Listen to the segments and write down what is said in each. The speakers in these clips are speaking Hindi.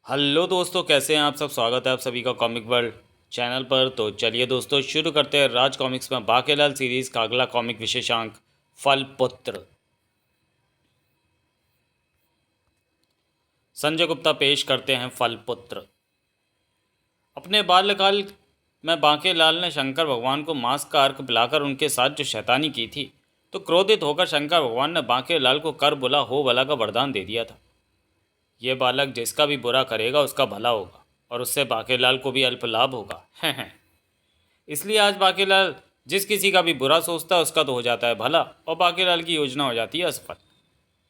हेलो दोस्तों, कैसे हैं आप सब। स्वागत है आप सभी का कॉमिक वर्ल्ड चैनल पर। तो चलिए दोस्तों, शुरू करते हैं राज कॉमिक्स में बाकेलाल सीरीज़ का अगला कॉमिक विशेषांक फल पुत्र। संजय गुप्ता पेश करते हैं फल पुत्र। अपने बाल्यकाल में बांकेलाल ने शंकर भगवान को मांस का अर्क पिलाकर उनके साथ जो शैतानी की थी, तो क्रोधित होकर शंकर भगवान ने बांकेलाल को कर बुला हो भला का वरदान दे दिया था। ये बालक जिसका भी बुरा करेगा उसका भला होगा और उससे बांकेलाल को भी अल्प लाभ होगा। इसलिए आज बांकेलाल जिस किसी का भी बुरा सोचता है उसका तो हो जाता है भला, और बांकेलाल की योजना हो जाती है असफल।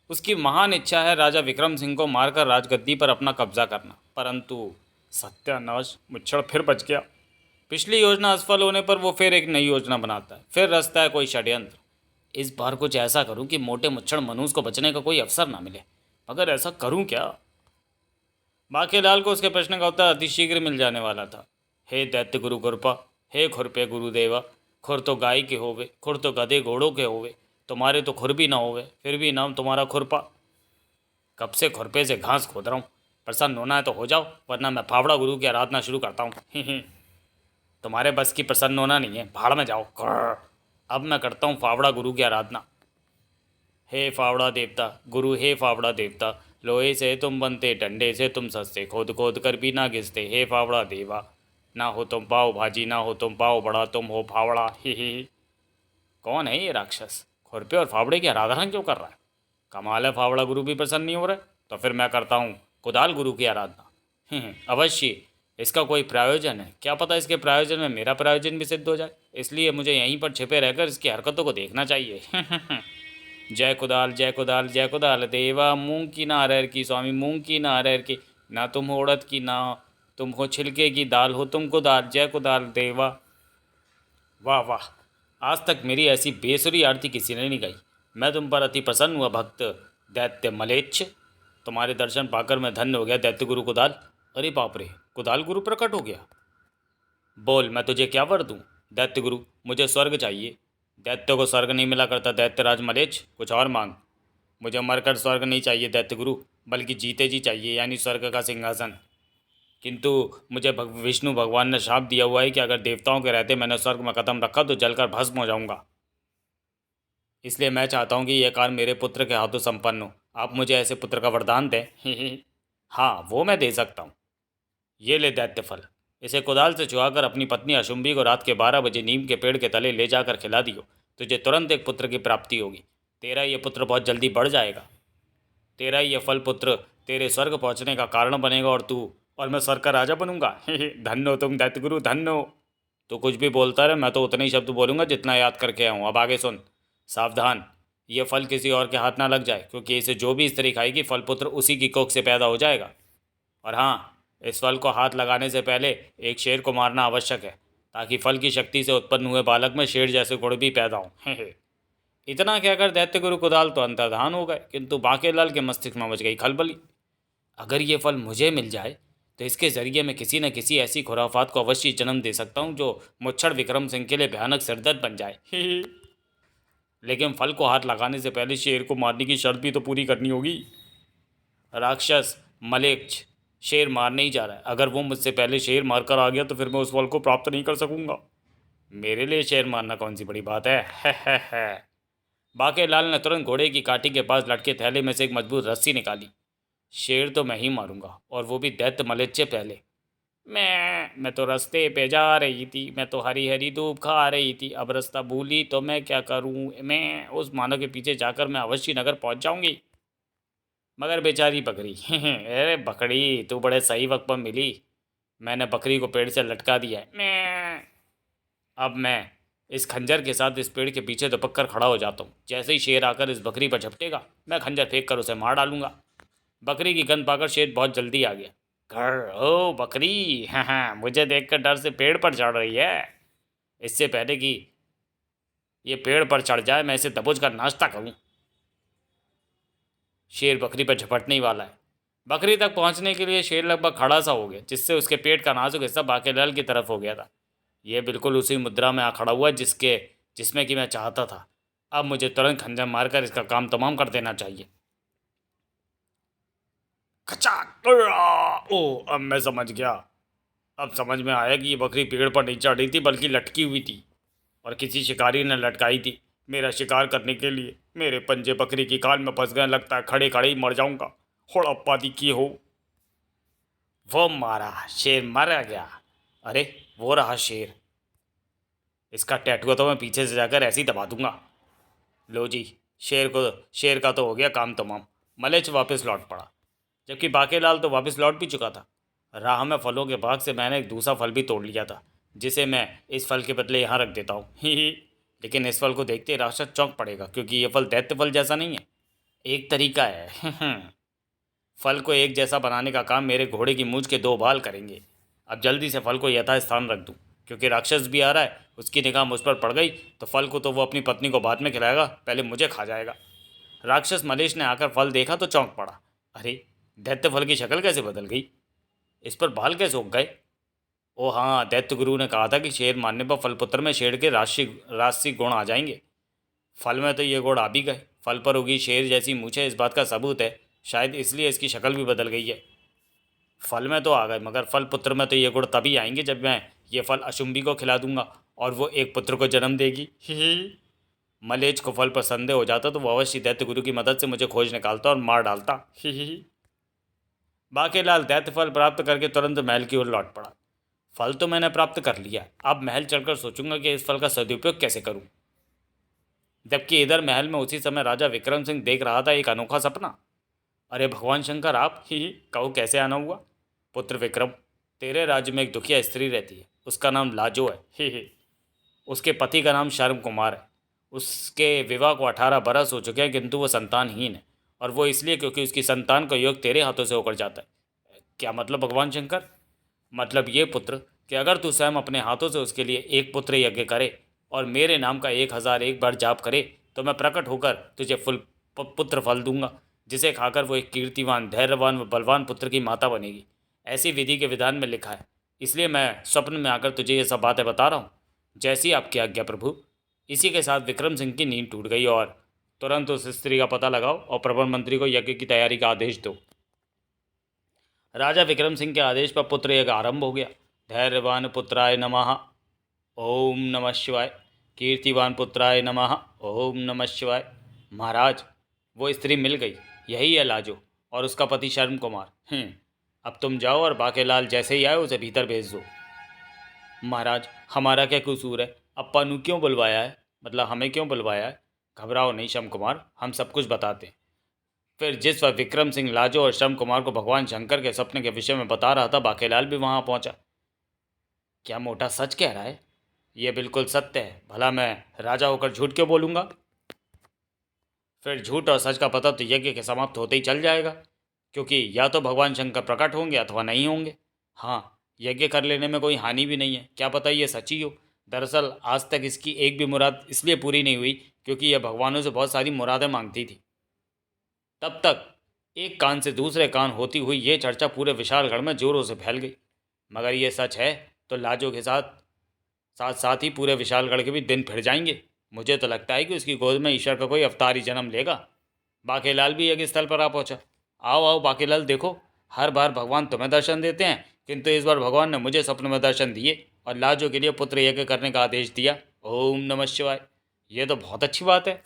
उसकी महान इच्छा है राजा विक्रम सिंह को मारकर राजगद्दी पर अपना कब्जा करना, परंतु सत्यानाश, मुच्छड़ फिर बच गया। पिछली योजना असफल होने पर वो फिर एक नई योजना बनाता है, फिर रचता है कोई षड्यंत्र। इस बार कुछ ऐसा करूं कि मोटे मुच्छड़ मनुष्य को बचने का कोई अवसर ना मिले, मगर ऐसा करूं क्या। बांकेलाल को उसके प्रश्न का उत्तर अतिशीघ्र मिल जाने वाला था। हे दैत्य गुरु कृपा, हे खुरपे गुरुदेवा, खुर तो गाय के होवे, खुर तो गधे घोड़ों के होवे, तुम्हारे तो खुर भी ना होवे, फिर भी नाम तुम्हारा खुरपा। कब से खुरपे से घास खोद रहा हूँ, प्रसन्न होना है तो हो जाओ, वरना मैं फावड़ा गुरु की आराधना शुरू करता हूँ। तुम्हारे बस की प्रसन्न होना नहीं है, भाड़ में जाओ। अब मैं करता हूँ फावड़ा गुरु की आराधना। हे फावड़ा देवता गुरु, हे फावड़ा देवता, लोहे से तुम बनते, डंडे से तुम सस्ते, खोद खोद कर भी ना घिसते, हे फावड़ा देवा। ना हो तुम पाव भाजी, ना हो तुम पाव बड़ा, तुम हो फावड़ा। ही। कौन है ये राक्षस, खुरपे और फावड़े की आराधना क्यों कर रहा है। कमाल है, फावड़ा गुरु भी प्रसन्न नहीं हो रहा है, तो फिर मैं करता हूँ कुदाल गुरु की आराधना। अवश्य इसका कोई प्रयोजन है, क्या पता इसके प्रयोजन में मेरा प्रयोजन भी सिद्ध हो जाए, इसलिए मुझे यहीं पर छिपे रहकर इसकी हरकतों को देखना चाहिए। जय कुदाल जय कुदाल जय कुदाल देवा, मूंग की ना अरहर की स्वामी, मूंग की ना अरहर की, ना तुम हो उड़द की, ना तुम हो छिलके की दाल, हो तुम कुदाल, जय कुदाल देवा। वाह वाह, आज तक मेरी ऐसी बेसुरी आरती किसी ने नहीं गाई। मैं तुम पर अति प्रसन्न हुआ भक्त दैत्य मलेच्छ, तुम्हारे दर्शन पाकर मैं धन्य हो गया दैत्य गुरु कुदाल। अरे बाप रे, कुदाल गुरु प्रकट हो गया। बोल, मैं तुझे क्या वर दूँ। दैत्य गुरु, मुझे स्वर्ग चाहिए। दैत्य को स्वर्ग नहीं मिला करता दैत्यराज मलेच्छ, कुछ और मांग। मुझे मरकर स्वर्ग नहीं चाहिए दैत्य गुरु, बल्कि जीते जी चाहिए, यानी स्वर्ग का सिंहासन। किंतु मुझे विष्णु भगवान ने शाप दिया हुआ है कि अगर देवताओं के रहते मैंने स्वर्ग में कदम रखा तो जलकर भस्म हो जाऊंगा। इसलिए मैं चाहता हूँ कि यह कार्य मेरे पुत्र के हाथों संपन्न हो। आप मुझे ऐसे पुत्र का वरदान दें। हाँ, वो मैं दे सकता हूँ। ये ले दैत्य फल, इसे कुदाल से चुहाकर अपनी पत्नी अशुंभी को रात के 12 बजे नीम के पेड़ के तले ले जाकर खिला दियो, तुझे तुरंत एक पुत्र की प्राप्ति होगी। तेरा ये पुत्र बहुत जल्दी बढ़ जाएगा। तेरा ये फल पुत्र तेरे स्वर्ग पहुंचने का कारण बनेगा, और मैं स्वर्ग का राजा बनूंगा। धन्य हो तुम दैत्य गुरु, धन्य हो। तो कुछ भी बोलता रहे, मैं तो उतने ही शब्द बोलूंगा जितना याद करके आऊँ। अब आगे सुन, सावधान, ये फल किसी और के हाथ ना लग जाए, क्योंकि इसे जो भी स्त्री खाएगी फल पुत्र उसी की कोख से पैदा हो जाएगा। और हाँ, इस फल को हाथ लगाने से पहले एक शेर को मारना आवश्यक है, ताकि फल की शक्ति से उत्पन्न हुए बालक में शेर जैसे गुण भी पैदा हों। इतना कहकर दैत्य गुरु कुदाल तो अंतर्धान हो गए, किंतु बांकेलाल के मस्तिष्क में मच गई खलबली। अगर ये फल मुझे मिल जाए तो इसके जरिए मैं किसी न किसी ऐसी खुराफात को अवश्य जन्म दे सकता हूँ जो मुच्छड़ विक्रम सिंह के लिए भयानक सिरदर्द बन जाए। लेकिन फल को हाथ लगाने से पहले शेर को मारने की शर्त भी तो पूरी करनी होगी। राक्षस मलेच्छ शेर मारने ही जा रहा है, अगर वो मुझसे पहले शेर मारकर आ गया तो फिर मैं उस फल को प्राप्त नहीं कर सकूंगा। मेरे लिए शेर मारना कौन सी बड़ी बात है। बांकेलाल ने तुरंत घोड़े की काठी के पास लटके थैले में से एक मजबूत रस्सी निकाली। शेर तो मैं ही मारूंगा, और वो भी दैत्य मलेच्छ पहले। मैं तो रास्ते पे जा रही थी, मैं तो हरी हरी धूप खा रही थी, अब रास्ता भूली तो मैं क्या करूं। मैं उस मानव के पीछे जाकर मैं अवश्य नगर पहुंच जाऊंगी। मगर बेचारी बकरी। अरे बकरी, तू बड़े सही वक्त पर मिली। मैंने बकरी को पेड़ से लटका दिया है। मैं अब मैं इस खंजर के साथ इस पेड़ के पीछे दपक कर खड़ा हो जाता हूँ। जैसे ही शेर आकर इस बकरी पर झपटेगा, मैं खंजर फेंक कर उसे मार डालूंगा। बकरी की गंध पाकर शेर बहुत जल्दी आ गया। घर ओ बकरी, हाँ, मुझे देखकर डर से पेड़ पर चढ़ रही है। इससे पहले कि ये पेड़ पर चढ़ जाए मैं इसे दबोच कर नाश्ता करूँ। शेर बकरी पर झपटने ही वाला है। बकरी तक पहुंचने के लिए शेर लगभग खड़ा सा हो गया, जिससे उसके पेट का नाजुक हिस्सा बांकेलाल की तरफ हो गया था। यह बिल्कुल उसी मुद्रा में आ खड़ा हुआ जिसमें कि मैं चाहता था। अब मुझे तुरंत खंजर मारकर इसका काम तमाम कर देना चाहिए। खचाक। ओ, अब मैं समझ गया। अब समझ में आया कि ये बकरी पेड़ पर नहीं चढ़ रही थी बल्कि लटकी हुई थी और किसी शिकारी ने लटकाई थी मेरा शिकार करने के लिए। मेरे पंजे बकरी की कान में फंस गए, लगता है खड़े खड़े ही मर जाऊंगा। हड़प्पा दी की हो। वो मारा, शेर मारा गया। अरे, वो रहा शेर। इसका टैटू तो मैं पीछे से जाकर ऐसे ही दबा दूंगा। लो जी, शेर का तो हो गया काम तमाम। मलेच वापस लौट पड़ा, जबकि बाकेलाल तो वापस लौट भी चुका था। राह में फलों के बाग से मैंने एक दूसरा फल भी तोड़ लिया था, जिसे मैं इस फल के बदले यहाँ रख देता हूँ। ही ही। लेकिन इस फल को देखते ही राक्षस चौंक पड़ेगा, क्योंकि ये फल दैत्य फल जैसा नहीं है। एक तरीका है। फल को एक जैसा बनाने का काम मेरे घोड़े की मूंछ के दो बाल करेंगे। अब जल्दी से फल को यथास्थान रख दूं, क्योंकि राक्षस भी आ रहा है। उसकी निगाह मुझ पर पड़ गई तो फल को तो वो अपनी पत्नी को बाद में खिलाएगा, पहले मुझे खा जाएगा। राक्षस मलेश ने आकर फल देखा तो चौंक पड़ा। अरे, दैत्य फल की शक्ल कैसे बदल गई? इस पर बाल कैसे उग गए? ओ हाँ, दैत्य गुरु ने कहा था कि शेर मारने पर फलपुत्र में शेर के राशि गुण आ जाएंगे। फल में तो ये गुण आ भी गए। फल पर उगी शेर जैसी मूछें इस बात का सबूत है। शायद इसलिए इसकी शक्ल भी बदल गई है। फल में तो आ गए, मगर फल पुत्र में तो ये गुण तभी आएंगे जब मैं ये फल अशुंभी को खिला दूंगा और वो एक पुत्र को जन्म देगी। ही। मलेच को फल पर संदेह हो जाता तो वो अवश्य दैत्य गुरु की मदद से मुझे खोज निकालता और मार डालता। ही। बाकेलाल दैत्य फल प्राप्त करके तुरंत महल की ओर लौट पड़ा। फल तो मैंने प्राप्त कर लिया, अब महल चलकर सोचूंगा कि इस फल का सदुपयोग कैसे करूं। जबकि इधर महल में उसी समय राजा विक्रम सिंह देख रहा था एक अनोखा सपना। अरे भगवान शंकर, आप ही कहो कैसे आना हुआ? पुत्र विक्रम, तेरे राज्य में एक दुखिया स्त्री रहती है, उसका नाम लाजो है। ही। उसके पति का नाम शर्म कुमार है। उसके विवाह को 18 बरस हो चुके हैं, किंतु वो संतानहीन है। और वो इसलिए क्योंकि उसकी संतान का योग तेरे हाथों से होकर जाता है। क्या मतलब भगवान शंकर? मतलब ये पुत्र कि अगर तू स्वयं अपने हाथों से उसके लिए एक पुत्र यज्ञ करे और मेरे नाम का 1001 बार जाप करे, तो मैं प्रकट होकर तुझे पुत्र फल दूंगा, जिसे खाकर वो एक कीर्तिवान, धैर्यवान व बलवान पुत्र की माता बनेगी। ऐसी विधि के विधान में लिखा है, इसलिए मैं स्वप्न में आकर तुझे ये सब बातें बता रहा हूँ। जैसी आपकी आज्ञा प्रभु। इसी के साथ विक्रम सिंह की नींद टूट गई और तुरंत उस स्त्री का पता लगाओ और प्रबंध मंत्री को यज्ञ की तैयारी का आदेश दो। राजा विक्रम सिंह के आदेश पर पुत्र यज्ञ आरंभ हो गया। धैर्यवान पुत्राय नमः। ओम नमः शिवाय। कीर्तिवान पुत्राय नमः। ओम नमः शिवाय। महाराज, वो स्त्री मिल गई। यही है लाजो और उसका पति शर्म कुमार। अब तुम जाओ और बाकेलाल जैसे ही आए उसे भीतर भेज दो। महाराज, हमारा क्या कसूर है? अप्पा नु क्यों बुलवाया है? मतलब हमें क्यों बुलवाया है? घबराओ नहीं शर्म कुमार, हम सब कुछ बताते हैं। फिर जिस वक्त विक्रम सिंह लाजो और शर्म कुमार को भगवान शंकर के सपने के विषय में बता रहा था, बाकेलाल भी वहां पहुंचा। क्या मोटा सच कह रहा है? यह बिल्कुल सत्य है, भला मैं राजा होकर झूठ क्यों बोलूंगा? फिर झूठ और सच का पता तो यज्ञ के समाप्त होते ही चल जाएगा, क्योंकि या तो भगवान शंकर प्रकट होंगे अथवा नहीं होंगे। हाँ, यज्ञ कर लेने में कोई हानि भी नहीं है, क्या पता ये सच ही हो। दरअसल आज तक इसकी एक भी मुराद इसलिए पूरी नहीं हुई क्योंकि यह भगवानों से बहुत सारी मुरादें मांगती थी। तब तक एक कान से दूसरे कान होती हुई ये चर्चा पूरे विशालगढ़ में जोरों से फैल गई। मगर ये सच है तो लाजो के साथ साथ साथ ही पूरे विशालगढ़ के भी दिन फिर जाएंगे। मुझे तो लगता है कि उसकी गोद में ईश्वर का कोई अवतार ही जन्म लेगा। बाकेलाल भी यज्ञ स्थल पर आ पहुंचा। आओ आओ बाकेलाल, देखो, हर बार भगवान तुम्हें दर्शन देते हैं, किंतु इस बार भगवान ने मुझे सपने में दर्शन दिए और लाजो के लिए पुत्र यज्ञ करने का आदेश दिया। ओम नमः शिवाय। ये तो बहुत अच्छी बात है।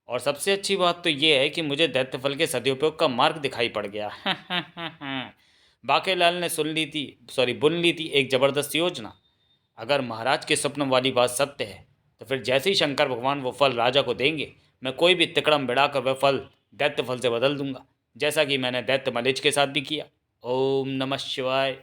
और सबसे अच्छी बात तो ये है कि मुझे दैत्य फल के सदुपयोग का मार्ग दिखाई पड़ गया। बाकेलाल ने बुन ली थी एक जबरदस्त योजना। अगर महाराज के स्वप्न वाली बात सत्य है तो फिर जैसे ही शंकर भगवान वो फल राजा को देंगे, मैं कोई भी तिकड़म बिड़ाकर वह फल दैत्य फल से बदल दूंगा, जैसा कि मैंने दैत्य मलेच के साथ भी किया। ओम नमः शिवाय।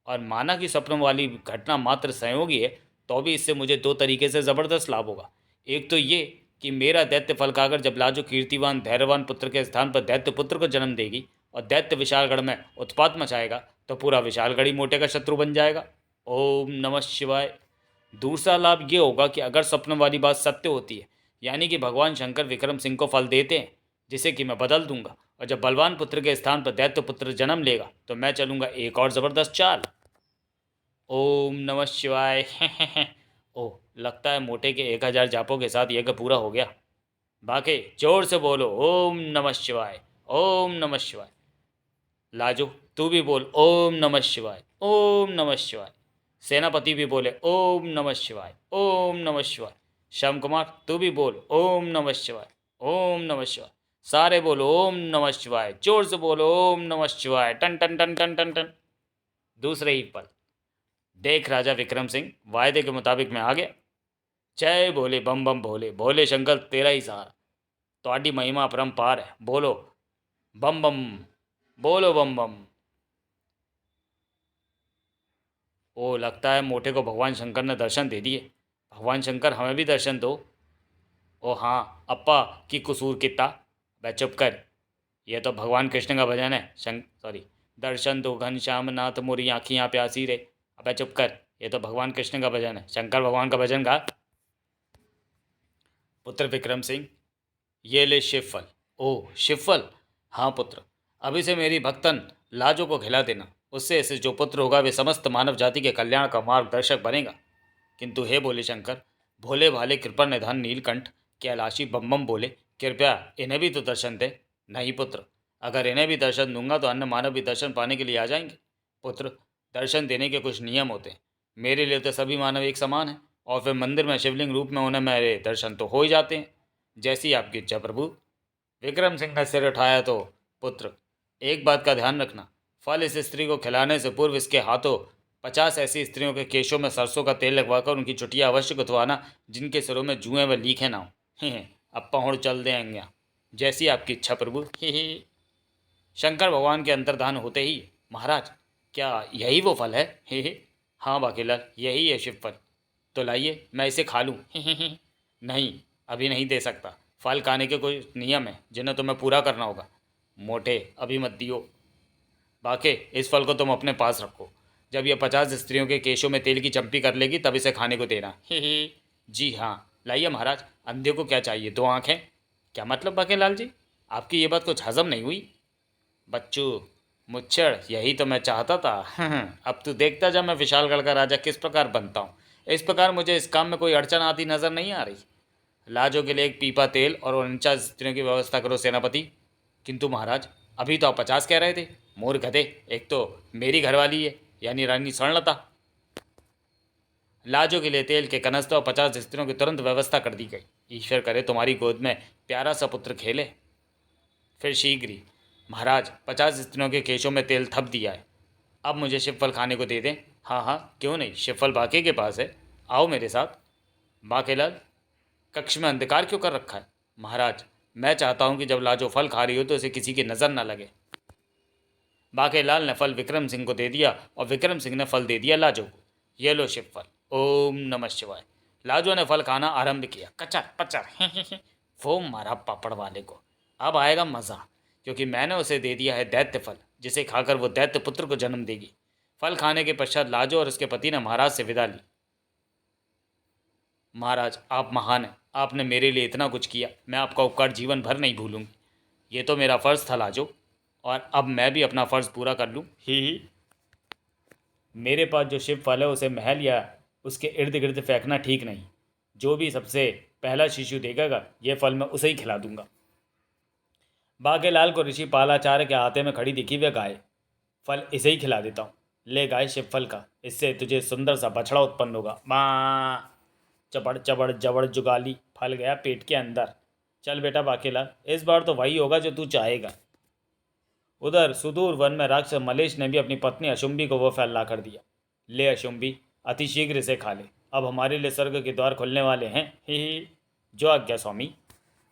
और माना कि स्वप्न वाली घटना मात्र संयोगी है, तो भी इससे मुझे दो तरीके से ज़बरदस्त लाभ होगा। एक तो ये कि मेरा दैत्य फल खाकर जब लाजो कीर्तिवान धैर्यवान पुत्र के स्थान पर दैत्य पुत्र को जन्म देगी और दैत्य विशालगढ़ में उत्पात मचाएगा, तो पूरा विशालगढ़ ही मोटे का शत्रु बन जाएगा। ओम नमः शिवाय। दूसरा लाभ ये होगा कि अगर स्वप्न वाली बात सत्य होती है, यानी कि भगवान शंकर विक्रम सिंह को फल देते हैं जिसे कि मैं बदल दूंगा, और जब बलवान पुत्र के स्थान पर दैत्य पुत्र जन्म लेगा तो मैं चलूंगा एक और ज़बरदस्त चाल। ओम नमः शिवाय। ओह, लगता है मोटे के 1000 जापों के साथ यज्ञ पूरा हो गया। बाकी जोर से बोलो ओम नमः शिवाय। ओम नमः शिवाय। लाजो तू भी बोल ओम नमः शिवाय, ओम नमः शिवाय। सेनापति भी बोले ओम नमः शिवाय, ओम नमः शिवाय। श्याम कुमार तू भी बोल ओम नमः शिवाय, ओम नमः शिवाय। सारे बोलो ओम नमः शिवाय, जोर से बोलो ओम नमः शिवाय। टन टन टन टन टन टन। दूसरे ही पल देख राजा विक्रम सिंह वायदे के मुताबिक मैं आ गया। जय भोले बम बम भोले, भोले शंकर तेरा ही सहारा। ਤੁਹਾਡੀ महिमा अपरंपार है, बोलो बम बम, बोलो बम बम। ओ लगता है मोटे को भगवान शंकर ने दर्शन दे दिए। भगवान शंकर हमें भी दर्शन दो। ओ हाँ अप्पा की कसूर कितना। वह चुप कर, यह तो भगवान कृष्ण का भजन है। सॉरी, दर्शन दो घनश्याम नाथ मोरी आँखियाँ प्यासी रे। अबे चुप कर, ये तो भगवान कृष्ण का भजन है। शंकर भगवान का भजन गा। पुत्र विक्रम सिंह ये ले शिवफल। ओह शिवफल, हाँ पुत्र, अभी से मेरी भक्तन लाजो को खिला देना। उससे ऐसे जो पुत्र होगा वे समस्त मानव जाति के कल्याण का मार्गदर्शक बनेगा। किंतु हे बोले शंकर, भोले भाले कृपा निधान नीलकंठ कैलाशी बम बम बोले, कृपया इन्हें भी तो दर्शन दे। नहीं पुत्र, अगर इन्हें भी दर्शन दूंगा तो अन्य मानव भी दर्शन पाने के लिए आ जाएंगे। पुत्र, दर्शन देने के कुछ नियम होते हैं। मेरे लिए तो सभी मानव एक समान हैं, और फिर मंदिर में शिवलिंग रूप में उन्हें मेरे दर्शन तो हो ही जाते हैं। जैसी आपकी इच्छा प्रभु। विक्रम सिंह ने सिर उठाया तो पुत्र, एक बात का ध्यान रखना, फल इस स्त्री को खिलाने से पूर्व इसके हाथों 50 ऐसी स्त्रियों के केशों में सरसों का तेल लगवाकर उनकी चुटिया अवश्य गुथवाना, जिनके सिरों में जुएं व लीखे ना हो। अब पहुँच चल देंगे। जैसी आपकी इच्छा प्रभु। ही शंकर भगवान के अंतर्धान होते ही, महाराज क्या यही वो फल है? हे हाँ बाकीलाल, यही है शिव फल। तो लाइए मैं इसे खा लूँ। नहीं, अभी नहीं दे सकता। फल खाने के कुछ नियम हैं जिन्हें तुम्हें पूरा करना होगा। मोटे, अभी मत दियो। बाके इस फल को तुम अपने पास रखो। जब यह 50 स्त्रियों के केशों में तेल की चंपी कर लेगी तब इसे खाने को देना। जी हाँ, लाइए महाराज। अंधे को क्या चाहिए, 2 आँखें? क्या मतलब बाकेलाल जी, आपकी ये बात कुछ हजम नहीं हुई? बच्चू मुच्छड़, यही तो मैं चाहता था। अब तू देखता जा मैं विशालगढ़ का राजा किस प्रकार बनता हूँ। इस प्रकार मुझे इस काम में कोई अड़चन आती नजर नहीं आ रही। लाजो के लिए एक पीपा तेल और 49 स्त्रियों की व्यवस्था करो सेनापति। किंतु महाराज, अभी तो आप 50 कह रहे थे। मोर गधे, एक तो मेरी घरवाली है यानी रानी स्वर्णलता। लाजो के लिए तेल के कनस्तर और 50 स्त्रियों की तुरंत व्यवस्था कर दी गई। ईश्वर करे तुम्हारी गोद में प्यारा सा पुत्र खेले। फिर शीघ्र ही महाराज 50 स्त्रियों के केशों में तेल थप दिया है। अब मुझे शिवफल खाने को दे दें। हाँ हाँ क्यों नहीं, शिवफल बाके के पास है, आओ मेरे साथ। बाकेलाल, कक्ष में अंधकार क्यों कर रखा है? महाराज, मैं चाहता हूँ कि जब लाजो फल खा रही हो तो इसे किसी की नज़र न लगे। बाकेलाल ने फल विक्रम सिंह को दे दिया और विक्रम सिंह ने फल दे दिया लाजो को। ये लो शिवफल, ओम नमः शिवाय। लाजो ने फल खाना आरंभ किया। कचर पचर। वो मारा पापड़ वाले को, अब आएगा मज़ा, क्योंकि मैंने उसे दे दिया है दैत्य फल, जिसे खाकर वो दैत्य पुत्र को जन्म देगी। फल खाने के पश्चात लाजो और उसके पति ने महाराज से विदा ली। महाराज आप महान हैं, आपने मेरे लिए इतना कुछ किया, मैं आपका उपकार जीवन भर नहीं भूलूंगी। ये तो मेरा फ़र्ज़ था लाजो, और अब मैं भी अपना फ़र्ज़ पूरा कर लूँ। ही मेरे पास जो शिव फल है उसे महल या उसके इर्द गिर्द फेंकना ठीक नहीं। जो भी सबसे पहला शिशु देगा ये फल मैं उसे ही खिला दूंगा। बागेलाल को ऋषि पालाचार्य के हाथे में खड़ी दिखी वह गाय। फल इसे ही खिला देता हूँ। ले गाय शिव फल का, इससे तुझे सुंदर सा बछड़ा उत्पन्न होगा। माँ चबड़ चबड़ जबड़ जुगाली, फल गया पेट के अंदर। चल बेटा बाकेलाल, इस बार तो वही होगा जो तू चाहेगा। उधर सुदूर वन में राक्षस मलेश ने भी अपनी पत्नी अशुंभी को वो फल ला कर दिया। ले अशुंभी, अतिशीघ्र इसे खा ले, अब हमारे लिए स्वर्ग के द्वार खुलने वाले हैं। ही जो आज्ञा स्वामी।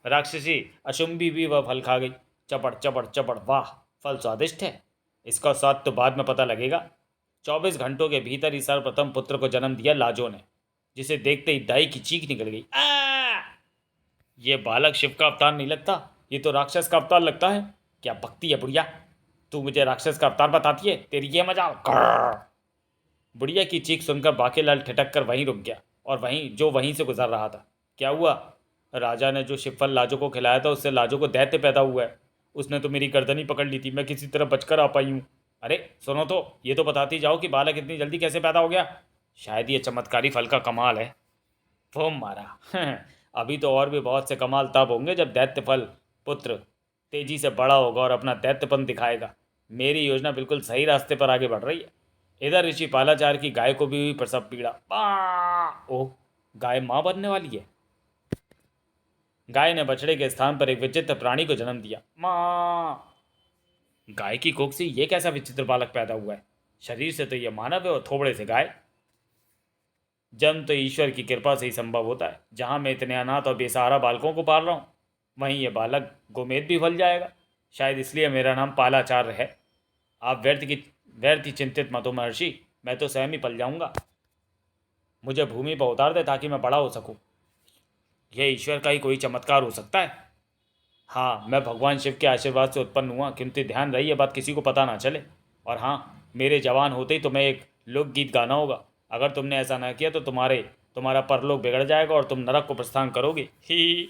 राक्षसी अशुंभी भी वह फल खा गई। चपड़ चपड़ चपड़, वाह फल स्वादिष्ट है। इसका स्वाद तो बाद में पता लगेगा। 24 घंटों के भीतर ही सर्वप्रथम पुत्र को जन्म दिया लाजो ने, जिसे देखते ही दाई की चीख निकल गई। ये बालक शिव का अवतार नहीं लगता, ये तो राक्षस का अवतार लगता है। क्या भक्ति है बुढ़िया, तू मुझे राक्षस का अवतार बताती है, तेरी ये मजाल। बुढ़िया की चीख सुनकर बाकेलाल ठिठक कर वहीं रुक गया, और वहीं से गुजर रहा था। क्या हुआ? राजा ने जो शिवफल लाजो को खिलाया था उससे लाजो को दैत्य पैदा हुआ है। उसने तो मेरी गर्दन ही पकड़ ली थी, मैं किसी तरह बचकर आ पाई हूँ। अरे सुनो तो, ये तो बताती जाओ कि बालक इतनी जल्दी कैसे पैदा हो गया। शायद ये चमत्कारी फल का कमाल है। वो मारा। अभी तो और भी बहुत से कमाल तब होंगे जब दैत्य फल पुत्र तेजी से बड़ा होगा और अपना दैत्यपन दिखाएगा। मेरी योजना बिल्कुल सही रास्ते पर आगे बढ़ रही है। इधर ऋषि पालाचार की गाय को भी हुई प्रसव पीड़ा। ओह, गाय माँ बनने वाली है। गाय ने बछड़े के स्थान पर एक विचित्र प्राणी को जन्म दिया। माँ। गाय की कोख से ये कैसा विचित्र बालक पैदा हुआ है? शरीर से तो यह मानव है और थोबड़े से गाय। जन्म तो ईश्वर की कृपा से ही संभव होता है। जहां मैं इतने अनाथ और बेसहारा बालकों को पाल रहा हूँ, वहीं यह बालक गोमेद भी फल जाएगा। शायद इसलिए मेरा नाम पालाचार्य है। आप व्यर्थ ही चिंतित मत हो महर्षि, मैं तो स्वयं ही पल जाऊंगा। मुझे भूमि पर उतार दे ताकि मैं बड़ा हो सकूं। यह ईश्वर का ही कोई चमत्कार हो सकता है। हाँ, मैं भगवान शिव के आशीर्वाद से उत्पन्न हुआ, किंतु ध्यान रही यह बात किसी को पता ना चले। और हाँ, मेरे जवान होते ही तुम्हें एक लोकगीत गाना होगा। अगर तुमने ऐसा ना किया तो तुम्हारा परलोक बिगड़ जाएगा और तुम नरक को प्रस्थान करोगे। ही।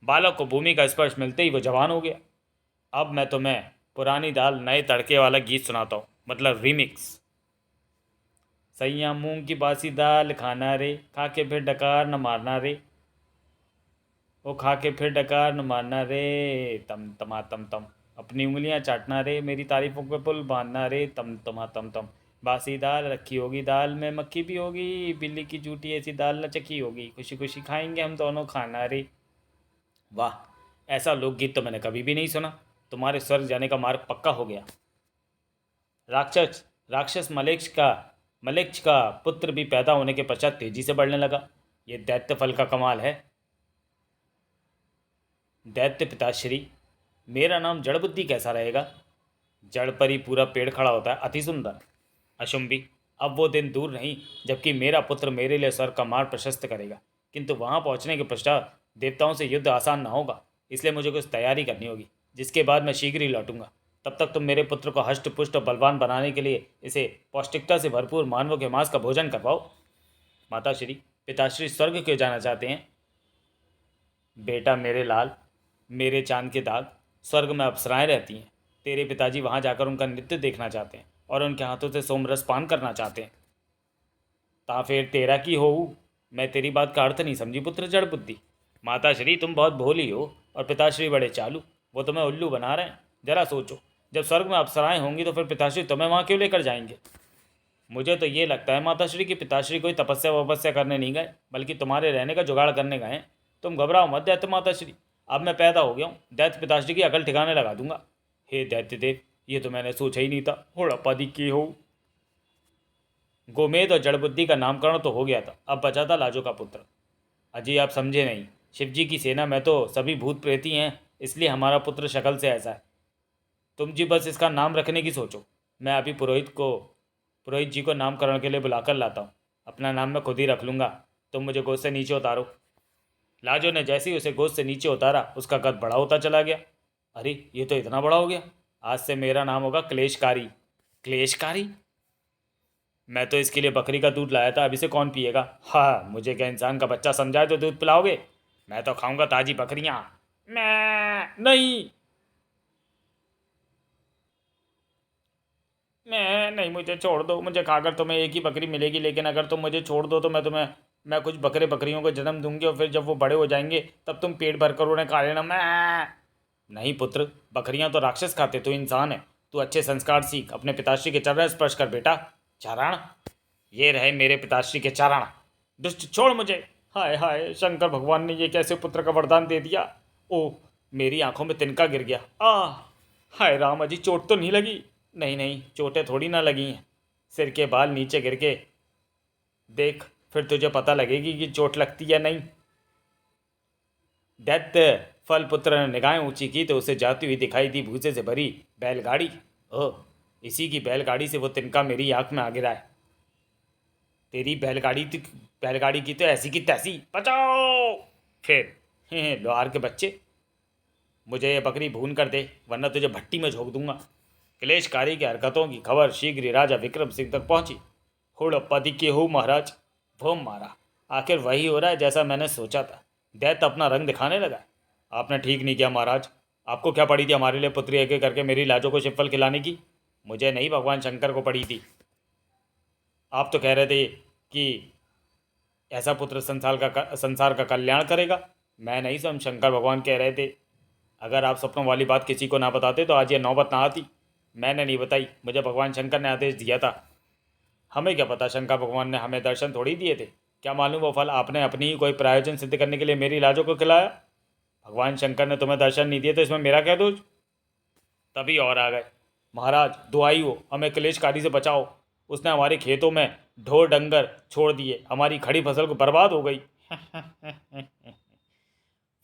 बालक को भूमि का स्पर्श मिलते ही वो जवान हो गया। अब मैं तुम्हें पुरानी दाल नए तड़के वाला गीत सुनाता हूँ, मतलब रीमिक्स। सैया मूंग की बासी दाल खाना रे, खा के फिर डकार न मारना रे। वो खा के फिर डकार न मारना रे, तम तमा तम तम। अपनी उंगलियां चाटना रे, मेरी तारीफों पे पुल बांधना रे, तम तमा तम तम। बासी दाल रखी होगी, दाल में मक्खी भी होगी, बिल्ली की जूठी ऐसी दाल न चखी होगी, खुशी खुशी खाएंगे हम दोनों खाना रे। वाह, ऐसा लोकगीत तो मैंने कभी भी नहीं सुना। तुम्हारे स्वर्ग जाने का मार्ग पक्का हो गया। राक्षस राक्षस मलेच्छ का पुत्र भी पैदा होने के पश्चात तेजी से बढ़ने लगा। ये दैत्य फल का कमाल है। दैत्य पिताश्री, मेरा नाम जड़ बुद्धि कैसा रहेगा? जड़ पर ही पूरा पेड़ खड़ा होता है, अति सुंदर। अशुंभी, अब वो दिन दूर नहीं जबकि मेरा पुत्र मेरे लिए स्वर्ग का मार्ग प्रशस्त करेगा। किंतु वहां पहुंचने के पश्चात देवताओं से युद्ध आसान ना होगा, इसलिए मुझे कुछ तैयारी करनी होगी, जिसके बाद मैं शीघ्र ही लौटूंगा। तब तक तुम मेरे पुत्र को हष्ट पुष्ट और बलवान बनाने के लिए इसे पौष्टिकता से भरपूर मानवों के मांस का भोजन करवाओ। माताश्री, पिताश्री स्वर्ग क्यों जाना चाहते हैं? बेटा मेरे लाल, मेरे चांद के दाग, स्वर्ग में अप्सराएं रहती हैं। तेरे पिताजी वहां जाकर उनका नृत्य देखना चाहते हैं और उनके हाथों से सोमरस पान करना चाहते हैं। ता फिर तेरा की हो। मैं तेरी बात का अर्थ नहीं समझी पुत्र जड़ बुद्धि। माताश्री, तुम बहुत भोली हो और पिताश्री बड़े चालू। वो तुम्हें उल्लू बना रहे हैं। जरा सोचो, जब स्वर्ग में अप्सराएं होंगी तो फिर पिताश्री तुम्हें वहां क्यों लेकर जाएंगे? मुझे तो ये लगता है माताश्री की पिताश्री कोई तपस्या वपस्या करने नहीं गए, बल्कि तुम्हारे रहने का जुगाड़ करने गए हैं। तुम घबराओ मत दैत्य माताश्री, अब मैं पैदा हो गया हूँ, दैत्य पिताश्री की अकल ठिकाने लगा दूंगा। हे दैत्य देव, ये तो मैंने सोचा ही नहीं था। होड़प्पा दी की हो। गोमेद और जड़बुद्धि का नामकरण तो हो गया था, अब बचा था लाजो का पुत्र। अजी, आप समझे नहीं। शिवजी की सेना में तो सभी भूत प्रेती हैं, इसलिए हमारा पुत्र शक्ल से ऐसा है। तुम जी बस इसका नाम रखने की सोचो। मैं अभी पुरोहित जी को नामकरण के लिए बुलाकर लाता हूँ। अपना नाम मैं खुद ही रख लूँगा। तुम मुझे गोद से नीचे उतारो। लाजो ने जैसे ही उसे गोद से नीचे उतारा, उसका कद बड़ा होता चला गया। अरे, ये तो इतना बड़ा हो गया। आज से मेरा नाम होगा क्लेशकारी। क्लेशकारी? मैं तो इसके लिए बकरी का दूध लाया था, अब इसे कौन पिएगा? हाँ, मुझे क्या इंसान का बच्चा समझाए तो दूध पिलाओगे? मैं तो खाऊंगा ताजी बकरियां। मैं नहीं। मैं नहीं, मुझे छोड़ दो। मुझे खाकर तुम्हें एक ही बकरी मिलेगी, लेकिन अगर तुम मुझे छोड़ दो तो मैं कुछ बकरियों को जन्म दूंगी और फिर जब वो बड़े हो जाएंगे तब तुम पेट भर कर उन्हें खा लेना। मैं नहीं पुत्र, बकरियां तो राक्षस खाते, तू इंसान है। तू अच्छे संस्कार सीख, अपने पिताश्री के चरण स्पर्श कर बेटा। चारण, ये रहे मेरे पिताश्री के चरण। दुष्ट, छोड़ मुझे। हाय हाय, शंकर भगवान ने ये कैसे पुत्र का वरदान दे दिया। ओह, मेरी आंखों में तिनका गिर गया। हाय राम, अजी चोट तो नहीं लगी? नहीं नहीं, चोटें थोड़ी ना लगी हैं। सिर के बाल नीचे गिर के देख, फिर तुझे पता लगेगी कि चोट लगती है नहीं। दैत्य फल पुत्र ने निगाहें ऊंची की तो उसे जाती हुई दिखाई दी भूसे से भरी बैलगाड़ी। ओह, इसी की बैलगाड़ी से वो तिनका मेरी आंख में आ गिरा है। तेरी बैलगाड़ी की तो ऐसी की तैसी। बचाओ! फिर लोहार के बच्चे, मुझे ये बकरी भून कर दे, वरना तुझे भट्टी में झोंक दूंगा। क्लेशकारी की हरकतों की खबर शीघ्र ही राजा विक्रम सिंह तक पहुंची। हुड़प्पा दी के हो महाराज। वो मारा, आखिर वही हो रहा है जैसा मैंने सोचा था। दैत्य अपना रंग दिखाने लगा। आपने ठीक नहीं किया महाराज। आपको क्या पड़ी थी हमारे लिए पुत्री एक एक करके मेरी लाजों को शिवफल खिलाने की? मुझे नहीं, भगवान शंकर को पड़ी थी। आप तो कह रहे थे कि ऐसा पुत्र संसार का कल्याण करेगा। मैं नहीं, स्वयं शंकर भगवान कह रहे थे। अगर आप सपनों वाली बात किसी को ना बताते तो आज ये नौबत ना आती। मैंने नहीं बताई, मुझे भगवान शंकर ने आदेश दिया था। हमें क्या पता, शंकर भगवान ने हमें दर्शन थोड़ी दिए थे। क्या मालूम वो फल आपने अपनी ही कोई प्रयोजन सिद्ध करने के लिए मेरी लाजों को खिलाया। भगवान शंकर ने तुम्हें दर्शन नहीं दिए तो इसमें मेरा क्या दोष। तभी और आ गए, महाराज दुआई हो, हमें क्लेशकारी से बचाओ। उसने हमारे खेतों में ढोर डंगर छोड़ दिए, हमारी खड़ी फसल को बर्बाद हो गई।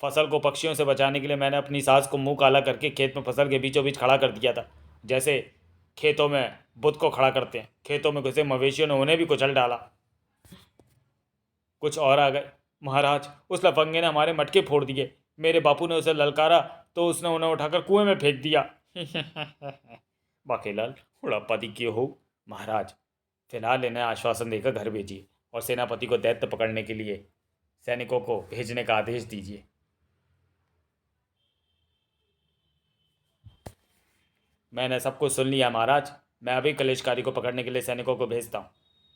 फसल को पक्षियों से बचाने के लिए मैंने अपनी सास को मुंह काला करके खेत में फसल के बीचों बीच खड़ा कर दिया था, जैसे खेतों में बुत को खड़ा करते हैं। खेतों में घुसे मवेशियों ने उन्हें भी कुचल डाला। कुछ और आ गए, महाराज उस लफंगे ने हमारे मटके फोड़ दिए। मेरे बापू ने उसे ललकारा तो उसने उन्हें उठाकर कुएं में फेंक दिया। बाकेलाल उड़ापाती क्यों हो महाराज। फिलहाल इन्हें आश्वासन देकर घर भेजिए और सेनापति को दैत्य पकड़ने के लिए सैनिकों को भेजने का आदेश दीजिए। मैंने सब कुछ सुन लिया महाराज। मैं अभी कलेशकारी को पकड़ने के लिए सैनिकों को भेजता हूँ।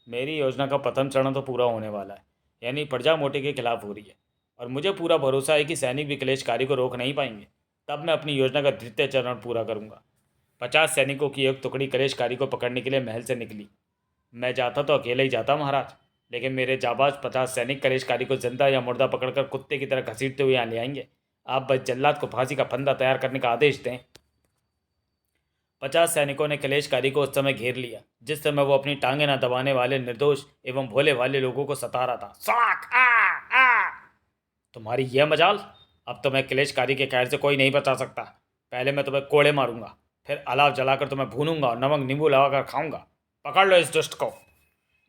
मेरी योजना का प्रथम चरण तो पूरा होने वाला है, यानी प्रजा मोटे के खिलाफ हो रही है, और मुझे पूरा भरोसा है कि सैनिक भी कलेशकारी को रोक नहीं पाएंगे। तब मैं अपनी योजना का द्वितीय चरण पूरा करूंगा। 50 सैनिकों की एक टुकड़ी कलेशकारी को पकड़ने के लिए महल से निकली। मैं जाता तो अकेले ही जाता महाराज, लेकिन मेरे जाबाज 50 सैनिक कलेशकारी को जिंदा या मुर्दा पकड़कर कुत्ते की तरह घसीटते हुए यहाँ ले आएंगे। आप बस जल्लाद को फांसी का फंदा तैयार करने का आदेश दें। 50 सैनिकों ने कलेशकारी को उस समय घेर लिया जिस समय वो अपनी टांगे न दबाने वाले निर्दोष एवं भोले वाले लोगों को सता रहा था। साक आ आ तुम्हारी यह मजाल। अब तो मैं कलेशकारी के कहर से कोई नहीं बचा सकता। पहले मैं तुम्हें कोड़े मारूंगा, फिर अलाव जलाकर तुम्हें भूनूंगा और नमक नींबू लगाकर खाऊंगा। पकड़ लो इस दुष्ट को।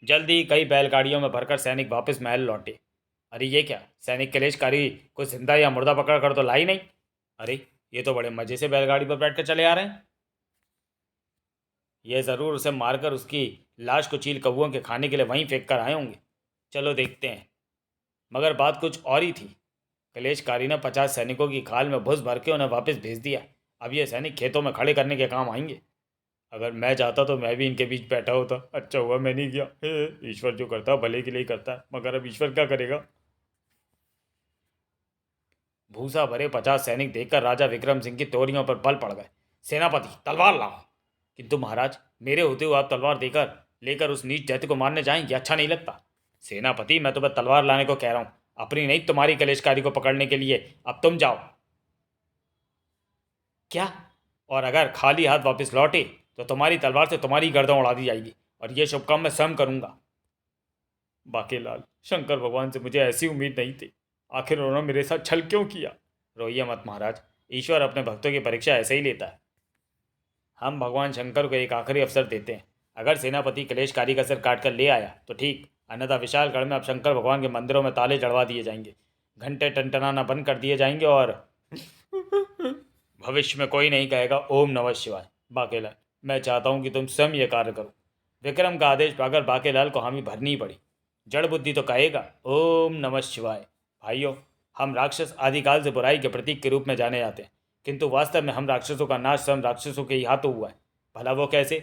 जल्दी ही कई बैलगाड़ियों में भरकर सैनिक वापस महल लौटे। अरे ये क्या, सैनिक कलेशकारी को जिंदा या मुर्दा पकड़ कर तो लाई नहीं। अरे ये तो बड़े मजे से बैलगाड़ी पर बैठकर चले आ रहे हैं। यह ज़रूर उसे मारकर उसकी लाश को चील कौओं के खाने के लिए वहीं फेंक कर आए होंगे। चलो देखते हैं। मगर बात कुछ और ही थी। कलेशकारी ने 50 सैनिकों की खाल में भुस भर के उन्हें वापस भेज दिया। अब ये सैनिक खेतों में खड़े करने के काम आएंगे। अगर मैं जाता तो मैं भी इनके बीच बैठा होता। अच्छा हुआ मैं नहीं गया। ईश्वर जो करता है भले के लिए करता है, मगर अब ईश्वर क्या करेगा। भूसा भरे 50 सैनिक देखकर राजा विक्रम सिंह की तोरियों पर बल पड़ गए। सेनापति तलवार लाओ। किंतु महाराज मेरे होते हुए आप तलवार देकर लेकर उस नीच दैत्य को मारने जाएंगे, अच्छा नहीं लगता। सेनापति मैं तुम्हें तलवार लाने को कह रहा हूं, अपनी नहीं तुम्हारी कलेशकारी को पकड़ने के लिए। अब तुम जाओ। क्या? और अगर खाली हाथ वापस लौटे तो तुम्हारी तलवार से तुम्हारी गर्दन उड़ा दी जाएगी, और यह शुभ काम मैं स्वयं करूंगा। बाकेलाल शंकर भगवान से मुझे ऐसी उम्मीद नहीं थी। आखिर उन्होंने मेरे साथ छल क्यों किया। रोइए मत महाराज, ईश्वर अपने भक्तों की परीक्षा ऐसे ही लेता है। हम भगवान शंकर को एक आखिरी अवसर देते हैं। अगर सेनापति कलेशकारी का सिर काट कर ले आया तो ठीक, अन्यथा विशालगढ़ में अब शंकर भगवान के मंदिरों में ताले चढ़वा दिए जाएंगे, घंटे टनटनाना बंद कर दिए जाएंगे, और भविष्य में कोई नहीं कहेगा ओम नमः शिवाय। बाकेलाल मैं चाहता हूँ कि तुम स्वयं यह कार्य करो। विक्रम का आदेश पाकर बाकेलाल को हामी भरनी ही पड़ी। जड़ बुद्धि तो कहेगा ओम नमः शिवाय। भाइयों, हम राक्षस आदिकाल से बुराई के प्रतीक के रूप में जाने जाते हैं, किंतु वास्तव में हम राक्षसों का नाश स्वयं राक्षसों के ही हाथों हुआ है। भला वो कैसे?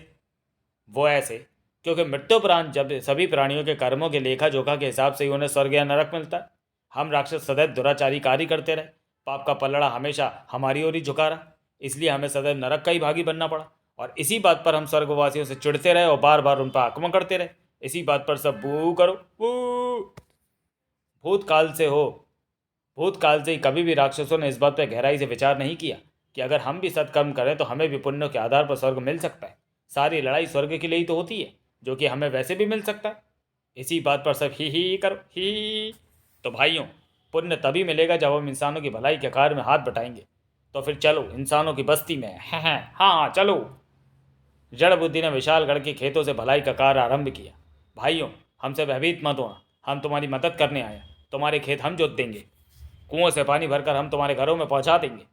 वो ऐसे, क्योंकि मृत्युपरांत जब सभी प्राणियों के कर्मों के लेखा जोखा के हिसाब से ही उन्हें स्वर्ग या नरक मिलता है। हम राक्षस सदैव दुराचारी कार्य करते रहे, पाप का पलड़ा हमेशा हमारी ओर ही झुका रहा, इसलिए हमें सदैव नरक का ही भागी बनना पड़ा। और इसी बात पर हम स्वर्गवासियों से चिढ़ते रहे और बार बार उन पर आक्रमण करते रहे। इसी बात पर सब बू करो बू। भूतकाल से हो भूतकाल से ही कभी भी राक्षसों ने इस बात पर गहराई से विचार नहीं किया कि अगर हम भी सत्कर्म करें तो हमें भी पुण्यों के आधार पर स्वर्ग मिल सकता है। सारी लड़ाई स्वर्ग के लिए ही तो होती है, जो कि हमें वैसे भी मिल सकता है। इसी बात पर सब ही करो ही। तो भाइयों, पुण्य तभी मिलेगा जब हम इंसानों की भलाई के कार्य में हाथ बटाएंगे। तो फिर चलो इंसानों की बस्ती में। हाँ चलो। जड़ बुद्धि ने विशालगढ़ के खेतों से भलाई का कार्य आरंभ किया। भाइयों, हमसे भयभीत मत होना, हम तुम्हारी मदद करने आए। तुम्हारे खेत हम जोत देंगे, कुओं से पानी भरकर हम तुम्हारे घरों में पहुंचा देंगे।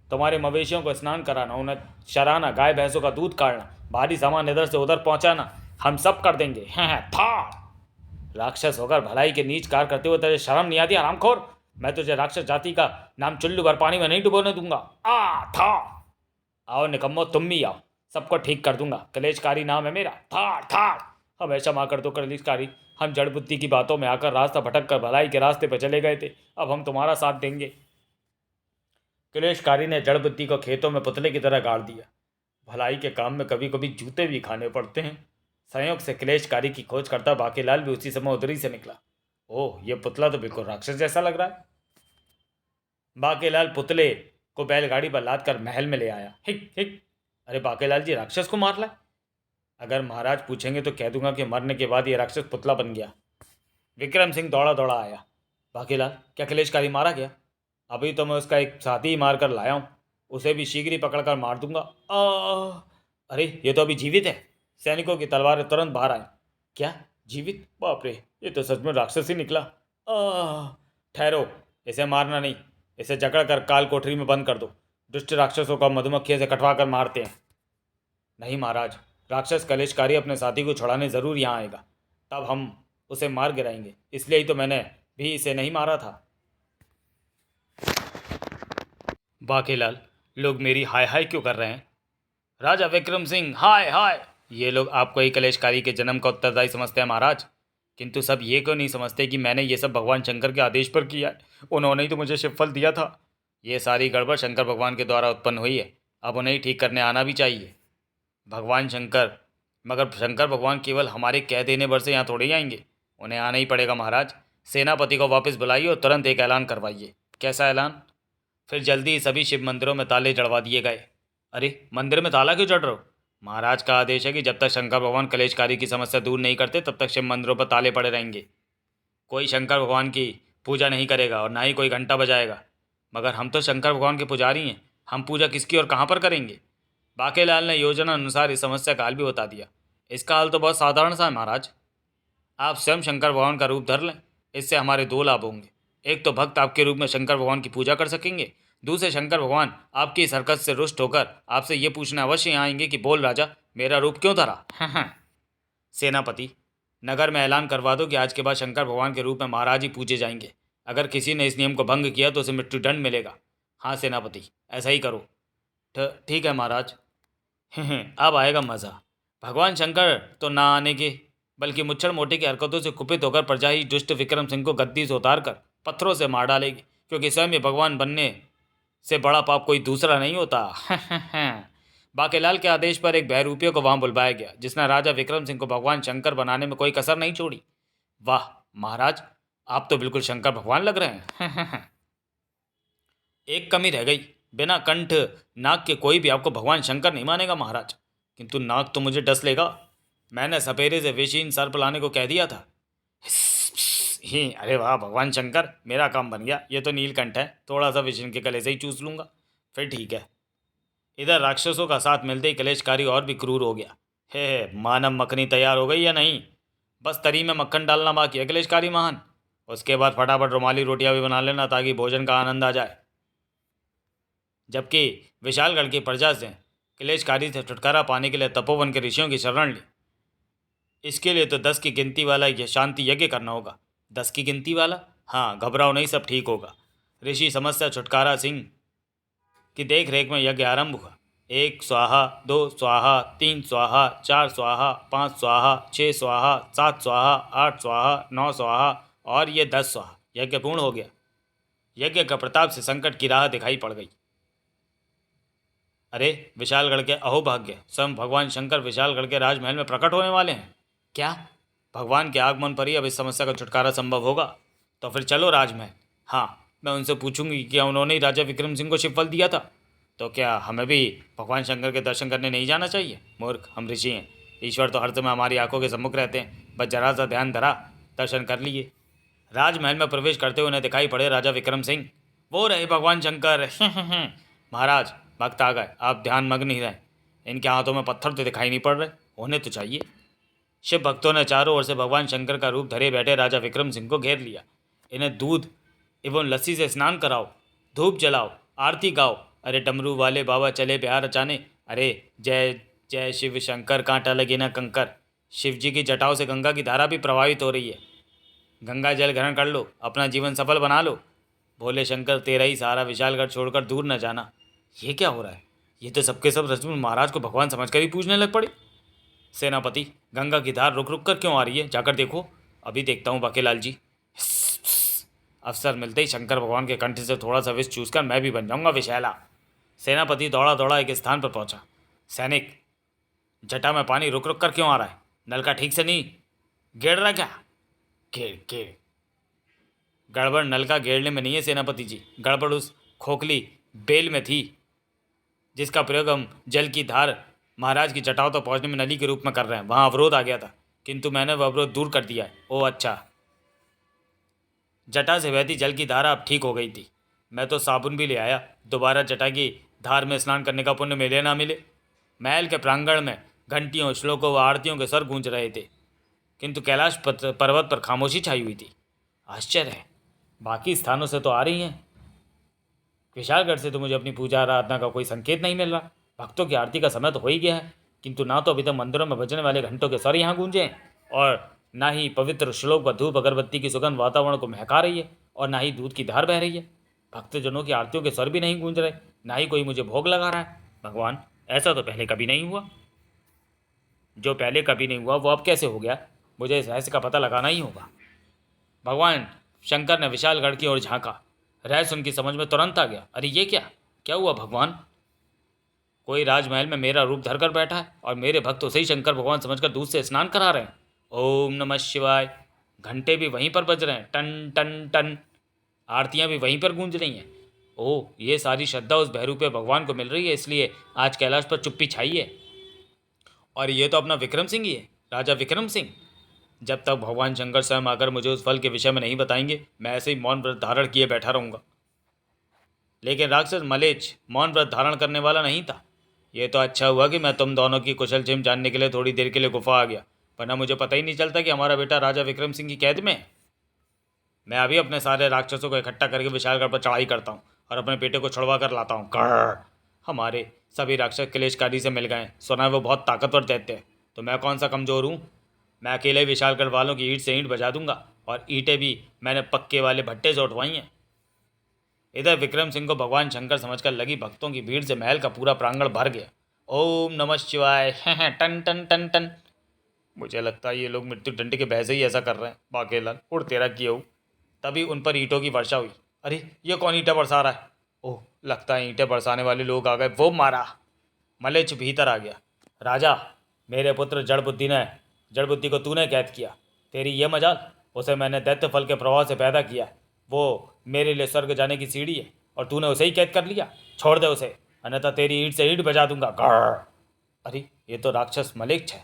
तुम्हारे मवेशियों को स्नान कराना, उन्हें चराना, गाय भैंसों का दूध काटना, भारी सामान इधर से उधर पहुंचाना, हम सब कर देंगे। था राक्षस होकर भलाई के नीच कार्य करते हुए तुझे शर्म नहीं आती हरामखोर? मैं तुझे राक्षस जाति का नाम चुल्लू भर पानी में नहीं डुबोने दूंगा। था आओ निकम्मो, तुम भी आओ, सबको ठीक कर दूंगा। कलेशकारी नाम है मेरा। था हमेशा माँ कर दो कलेशकारी। हम जड़ बुद्धि की बातों में आकर रास्ता भटक कर भलाई के रास्ते पर चले गए थे, अब हम तुम्हारा साथ देंगे। क्लेशकारी ने जड़ बुद्धि को खेतों में पुतले की तरह गाड़ दिया। भलाई के काम में कभी कभी जूते भी खाने पड़ते हैं। संयोग से क्लेशकारी की खोज करता बाकीलाल भी उसी समय उधरी से निकला। ओह, ये पुतला तो बिल्कुल राक्षस जैसा लग रहा है। बाकीलाल पुतले को बैलगाड़ी पर लाद कर महल में ले आया। हिक हिक, अरे बाकीलाल जी, राक्षस को मार लाए? अगर महाराज पूछेंगे तो कह दूंगा कि मरने के बाद ये राक्षस पुतला बन गया। विक्रम सिंह दौड़ा दौड़ा आया। बाकीलाल, क्या क्लेशकारी मारा गया? अभी तो मैं उसका एक साथी ही मार कर लाया हूँ, उसे भी शीघ्र ही पकड़ कर मार दूंगा। अरे, ये तो अभी जीवित है। सैनिकों की तलवारें तुरंत बाहर आई। क्या जीवित? बाप रे, ये तो सच में राक्षस ही निकला। ठहरो, इसे मारना नहीं, इसे जकड़ कर काल कोठरी में बंद कर दो। दुष्ट राक्षसों को मधुमक्खियों से कटवा कर मारते हैं। नहीं महाराज, राक्षस कलेशकारी अपने साथी को छुड़ाने जरूर यहाँ आएगा, तब हम उसे मार गिराएंगे। इसलिए ही तो मैंने भी इसे नहीं मारा था। बाकीलाल, लोग मेरी हाय हाय क्यों कर रहे हैं? राजा विक्रम सिंह, हाय हाय। ये लोग आपको ही कलेशकारी के जन्म का उत्तरदायी समझते हैं महाराज, किंतु सब ये क्यों नहीं समझते कि मैंने ये सब भगवान शंकर के आदेश पर किया है। उन्होंने ही तो मुझे शिवफल दिया था। ये सारी गड़बड़ शंकर भगवान के द्वारा उत्पन्न हुई है, अब उन्हें ही ठीक करने आना भी चाहिए। भगवान शंकर? मगर शंकर भगवान केवल हमारे कह देने भर से यहाँ थोड़े ही आएंगे, उन्हें आना ही पड़ेगा महाराज। सेनापति को वापस बुलाइए और तुरंत एक ऐलान करवाइए। कैसा ऐलान? फिर जल्दी ही सभी शिव मंदिरों में ताले जड़वा दिए गए। अरे, मंदिर में ताला क्यों जड़ रहे हो? महाराज का आदेश है कि जब तक शंकर भगवान कलेशकारी की समस्या दूर नहीं करते तब तक शिव मंदिरों पर ताले पड़े रहेंगे। कोई शंकर भगवान की पूजा नहीं करेगा और ना ही कोई घंटा बजाएगा। मगर हम तो शंकर भगवान के पुजारी हैं, हम पूजा किसकी और कहाँ पर करेंगे? बाकेलाल ने योजना अनुसार इस समस्या का हल भी बता दिया। इसका हल तो बहुत साधारण सा है महाराज। आप स्वयं शंकर भगवान का रूप धर लें, इससे हमारे दो लाभ होंगे। एक तो भक्त आपके रूप में शंकर भगवान की पूजा कर सकेंगे, दूसरे शंकर भगवान आपकी इस हरकत से रुष्ट होकर आपसे ये पूछने अवश्य आएंगे कि बोल राजा, मेरा रूप क्यों धरा? सेनापति, नगर में ऐलान करवा दो कि आज के बाद शंकर भगवान के रूप में महाराज ही पूजे जाएंगे। अगर किसी ने इस नियम को भंग किया तो उसे मृत्युदंड मिलेगा। हाँ सेनापति, ऐसा ही करो। ठीक है महाराज। अब आएगा मज़ा। भगवान शंकर तो ना आने के, बल्कि मुच्छर मोटे की हरकतों से कुपित होकर प्रजा ही दुष्ट विक्रम सिंह को गद्दी से उतार कर पत्थरों से मार डालेगी, क्योंकि स्वयं भगवान बनने से बड़ा पाप कोई दूसरा नहीं होता। बाकेलाल के आदेश पर एक बहरूपियों को वहां बुलवाया गया, जिसने राजा विक्रम सिंह को भगवान शंकर बनाने में कोई कसर नहीं छोड़ी। वाह महाराज, आप तो बिल्कुल शंकर भगवान लग रहे हैं। एक कमी रह गई, बिना कंठ नाक के कोई भी आपको भगवान शंकर नहीं मानेगा महाराज। किंतु नाक तो मुझे डस लेगा। मैंने सपेरे से विषहीन सर्प लाने को कह दिया था। ही, अरे वाह भगवान शंकर, मेरा काम बन गया। ये तो नीलकंठ है, थोड़ा सा विष्णु के गले से ही चूस लूंगा, फिर ठीक है। इधर राक्षसों का साथ मिलते ही कलेशकारी और भी क्रूर हो गया। हे, मानव मखनी तैयार हो गई या नहीं? बस तरी में मक्खन डालना बाकी है कलेशकारी महान। उसके बाद फटाफट रुमाली रोटियां भी बना लेना ताकि भोजन का आनंद आ जाए। जबकि विशालगढ़ की प्रजा से कलेशकारी से छुटकारा पाने के लिए तपोवन के ऋषियों की शरण ली। इसके लिए तो 10 की गिनती वाला यह शांति यज्ञ करना होगा। 10 की गिनती वाला? हाँ, घबराओ नहीं, सब ठीक होगा। ऋषि समस्या छुटकारा सिंह की देख रेख में यज्ञ आरंभ हुआ। 1 स्वाहा, 2 स्वाहा, 3 स्वाहा, 4 स्वाहा, 5 स्वाहा, 6 स्वाहा, 7 स्वाहा, 8 स्वाहा, 9 स्वाहा और ये 10 स्वाहा। यज्ञ पूर्ण हो गया। यज्ञ का प्रताप से संकट की राह दिखाई पड़ गई। अरे, विशालगढ़ के अहोभाग्य, स्वयं भगवान शंकर विशालगढ़ के राजमहल में प्रकट होने वाले हैं। क्या? भगवान के आगमन पर ही अब इस समस्या का छुटकारा संभव होगा। तो फिर चलो राजमहल। हाँ, मैं उनसे पूछूंगी क्या उन्होंने ही राजा विक्रम सिंह को शिवफल दिया था, तो क्या हमें भी भगवान शंकर के दर्शन करने नहीं जाना चाहिए? मूर्ख, हम ऋषि हैं, ईश्वर तो हर समय हमारी आंखों के सम्मुख रहते हैं, बस जरा सा ध्यान धरा, दर्शन कर लिए। राजमहल में प्रवेश करते हुए उन्हें दिखाई पड़े राजा विक्रम सिंह। वो रहे भगवान शंकर। महाराज, भक्त आ गए, आप ध्यान मग्न ही रहें। इनके हाथों में पत्थर तो दिखाई नहीं पड़ रहे, होने तो चाहिए। शिव भक्तों ने चारों ओर से भगवान शंकर का रूप धरे बैठे राजा विक्रम सिंह को घेर लिया। इन्हें दूध एवं लस्सी से स्नान कराओ, धूप जलाओ, आरती गाओ। अरे डमरू वाले बाबा चले बिहार रचाने। अरे जय जय शिव शंकर, कांटा लगे ना कंकर। शिव जी की जटाओं से गंगा की धारा भी प्रभावित हो रही है। गंगा जल ग्रहण कर लो, अपना जीवन सफल बना लो। भोले शंकर, तेरा ही सहारा, विशालगढ़ छोड़कर दूर न जाना। ये क्या हो रहा है? ये तो सबके सब रजमूल महाराज को भगवान समझकर ही पूजने लग पड़े। सेनापति, गंगा की धार रुक रुक कर क्यों आ रही है? जाकर देखो। अभी देखता हूँ बाकेलाल जी। अवसर मिलते ही शंकर भगवान के कंठ से थोड़ा सा विष चूसकर मैं भी बन जाऊंगा विषैला। सेनापति दौड़ा दौड़ा एक स्थान पर पहुंचा। सैनिक, जटा में पानी रुक रुक कर क्यों आ रहा है? नल का ठीक से नहीं गेड़ रहा क्या? गेड़ गेड़ गड़बड़ नल का गेड़ने में नहीं है सेनापति जी, गड़बड़ उस खोखली बेल में थी जिसका प्रयोग हम जल की धार महाराज की जटाओं तक पहुंचने में नली के रूप में कर रहे हैं। वहां अवरोध आ गया था, किंतु मैंने वह अवरोध दूर कर दिया है। ओह अच्छा, जटा से बहती जल की धारा अब ठीक हो गई थी। मैं तो साबुन भी ले आया। दोबारा जटा की धार में स्नान करने का पुण्य मिले ना मिले। महल के प्रांगण में घंटियों, श्लोकों व आरतियों के स्वर गूंज रहे थे, किंतु कैलाश पर्वत पर खामोशी छाई हुई थी। आश्चर्य है, बाकी स्थानों से तो आ रही हैं, विशालगढ़ से तो मुझे अपनी पूजा आराधना का कोई संकेत नहीं मिल रहा। भक्तों की आरती का समय तो हो ही गया है, किंतु ना तो अभी तक मंदिरों में बजने वाले घंटों के स्वर यहाँ गूंजे हैं, और ना ही पवित्र श्लोक व धूप अगरबत्ती की सुगंध वातावरण को महका रही है, और ना ही दूध की धार बह रही है। भक्तजनों की आरतियों के स्वर भी नहीं गूंज रहे, ना ही कोई मुझे भोग लगा रहा है। भगवान, ऐसा तो पहले कभी नहीं हुआ। जो पहले कभी नहीं हुआ वो अब कैसे हो गया? मुझे इस रहस्य का पता लगाना ही होगा। भगवान शंकर ने विशालगढ़ की ओर झांका। रहस्य उनकी समझ में तुरंत आ गया। अरे ये क्या क्या हुआ भगवान? कोई राजमहल में मेरा रूप धरकर बैठा है और मेरे भक्त उसे ही शंकर भगवान समझकर दूध से स्नान करा रहे हैं। ओम नमः शिवाय। घंटे भी वहीं पर बज रहे हैं, टन टन टन। आरतियां भी वहीं पर गूंज रही हैं। ओह, ये सारी श्रद्धा उस बहरूपे भगवान को मिल रही है, इसलिए आज कैलाश पर चुप्पी छाई है। और ये तो अपना विक्रम सिंह ही है, राजा विक्रम सिंह। जब तक भगवान शंकर स्वयं आकर मुझे उस फल के विषय में नहीं बताएंगे, मैं ऐसे ही मौन व्रत धारण किए बैठा रहूँगा। लेकिन राक्षस मलेच्छ मौन व्रत धारण करने वाला नहीं था। ये तो अच्छा हुआ कि मैं तुम दोनों की कुशल क्षेम जानने के लिए थोड़ी देर के लिए गुफा आ गया, वरना मुझे पता ही नहीं चलता कि हमारा बेटा राजा विक्रम सिंह की कैद में है। मैं अभी अपने सारे राक्षसों को इकट्ठा करके विशालगढ़ पर चढ़ाई करता हूँ और अपने बेटे को छुड़वा कर लाता हूँ। हमारे सभी राक्षस क्लेशकारी से मिल गए। सुना है वो बहुत ताकतवर दैत्य है, तो मैं कौन सा कमज़ोर हूँ? मैं अकेले विशालगढ़ वालों की ईंट से ईंट बजा दूंगा, और ईंटें भी मैंने पक्के वाले भट्टे से उठवाई हैं। इधर विक्रम सिंह को भगवान शंकर समझकर लगी भक्तों की भीड़ से महल का पूरा प्रांगण भर गया। ओम नमः शिवाय। टन टन टन टन। मुझे लगता है ये लोग मृत्यु दंड के भय से ही ऐसा कर रहे हैं। बाकेलाल, उड़ तेरा किया हो। तभी उन पर ईंटों की वर्षा हुई। अरे ये कौन ईंटें बरसा रहा है? ओह, लगता है ईंटें बरसाने वाले लोग आ गए। वो मारा। मलेच्छ भीतर आ गया। राजा, मेरे पुत्र जड़ बुद्धि को तूने कैद किया। तेरी ये मजाल, उसे मैंने दैत्य फल के प्रभाव से पैदा किया। वो मेरे लिए स्वर्ग जाने की सीढ़ी है और तूने उसे ही कैद कर लिया। छोड़ दे उसे, अन्यथा तेरी ईंट से ईंट बजा दूंगा। अरे ये तो राक्षस मलेच्छ है।